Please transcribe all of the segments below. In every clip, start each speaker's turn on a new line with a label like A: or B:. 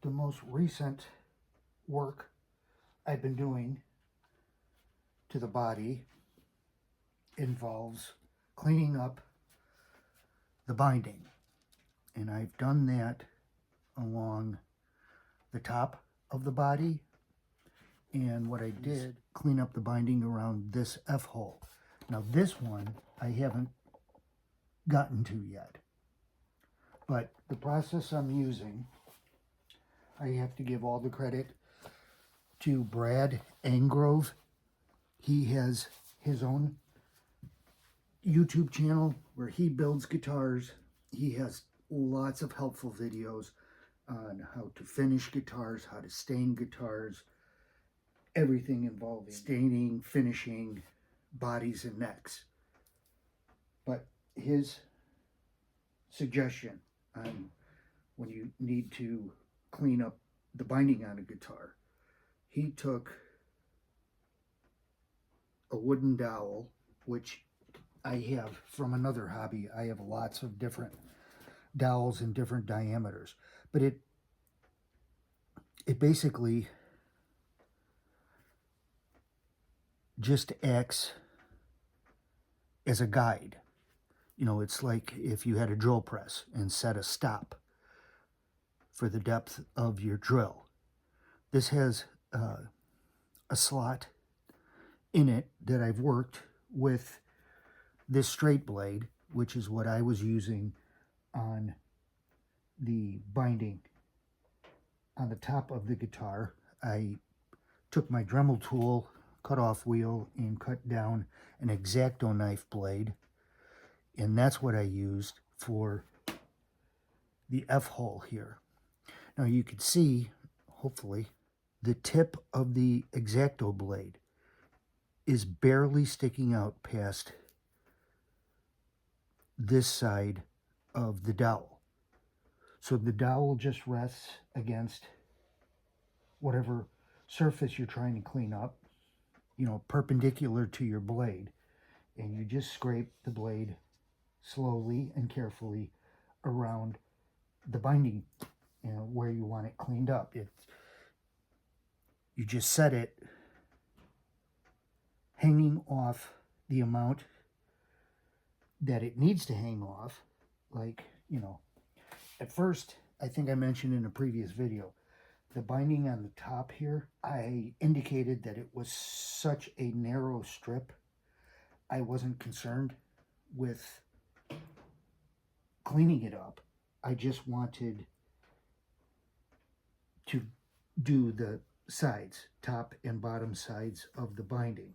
A: the most recent work I've been doing to the body involves cleaning up the binding. And I've done that along the top of the body. And what I did, clean up the binding around this F-hole. Now this one I haven't gotten to yet. But the process I'm using, I have to give all the credit to Brad Angrove. He has his own YouTube channel where he builds guitars. He has lots of helpful videos on how to finish guitars, how to stain guitars, everything involving staining, finishing, bodies and necks. But his suggestion on when you need to clean up the binding on a guitar, he took a wooden dowel, which I have from another hobby. I have lots of different dowels in different diameters, but it basically just acts as a guide. You know, it's like if you had a drill press and set a stop for the depth of your drill. This has a slot in it that I've worked with this straight blade, which is what I was using on the binding on the top of the guitar. I took my Dremel tool, cut off wheel, and cut down an X-Acto knife blade, and that's what I used for the F-hole here. Now you can see, hopefully, the tip of the X-Acto blade is barely sticking out past this side of the dowel. So the dowel just rests against whatever surface you're trying to clean up, you know, perpendicular to your blade. And you just scrape the blade slowly and carefully around the binding, you know, where you want it cleaned up. You just set it hanging off the amount that it needs to hang off. Like, you know, at first, I think I mentioned in a previous video, the binding on the top here, I indicated that it was such a narrow strip, I wasn't concerned with cleaning it up. I just wanted to do the sides, top and bottom sides of the binding.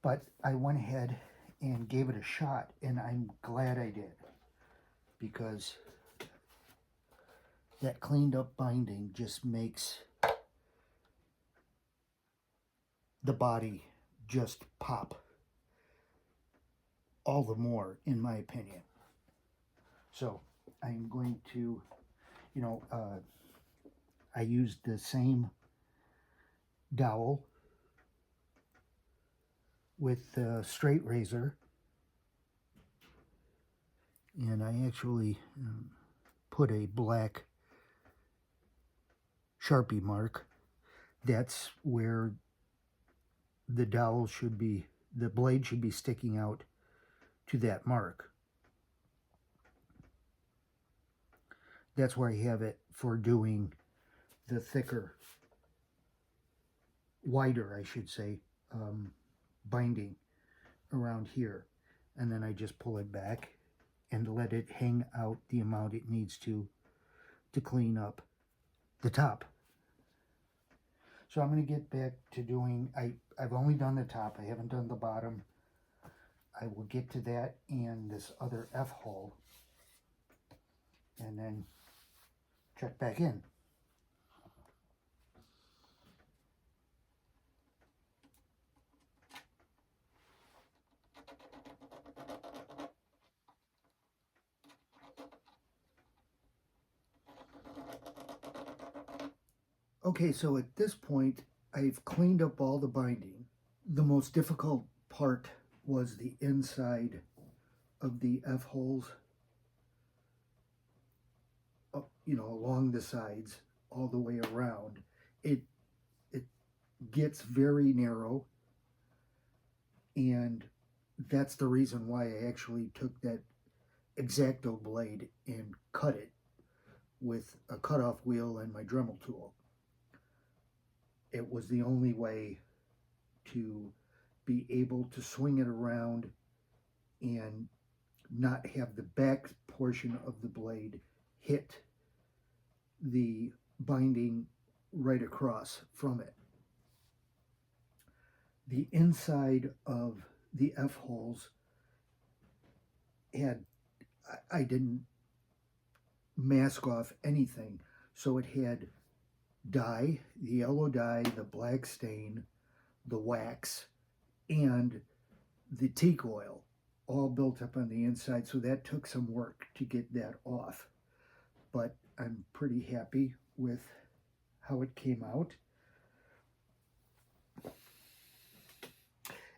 A: But I went ahead and gave it a shot, and I'm glad I did, because that cleaned up binding just makes the body just pop all the more, in my opinion. So I'm going to, you know, I used the same dowel with the straight razor, and I actually put a black Sharpie mark. That's where the dowel should be, the blade should be sticking out to that mark. That's where I have it for doing the thicker, wider, I should say, binding around here. And then I just pull it back and let it hang out the amount it needs to clean up the top. So I'm going to get back to doing, I've only done the top, I haven't done the bottom. I will get to that and this other F-hole, and then check back in. Okay, so at this point, I've cleaned up all the binding. The most difficult part was the inside of the F-holes. along the sides all the way around. It gets very narrow, and that's the reason why I actually took that X-Acto blade and cut it with a cutoff wheel and my Dremel tool. It was the only way to be able to swing it around and not have the back portion of the blade hit the binding right across from it. The inside of the F-holes I didn't mask off anything, so it had dye, the yellow dye, the black stain, the wax, and the teak oil all built up on the inside, so that took some work to get that off. But I'm pretty happy with how it came out.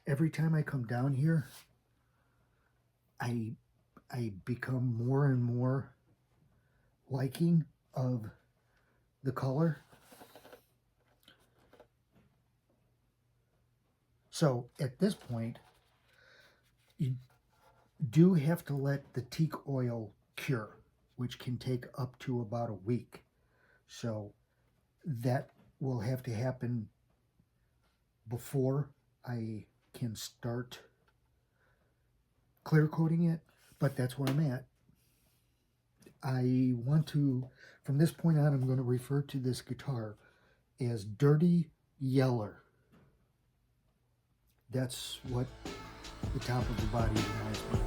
A: Every time I come down here, I become more and more liking of the color. So at this point, you do have to let the teak oil cure, which can take up to about a week. So that will have to happen before I can start clear coating it, but that's where I'm at. I want to, from this point on, I'm going to refer to this guitar as Dirty Yeller. That's what the top of the body reminds me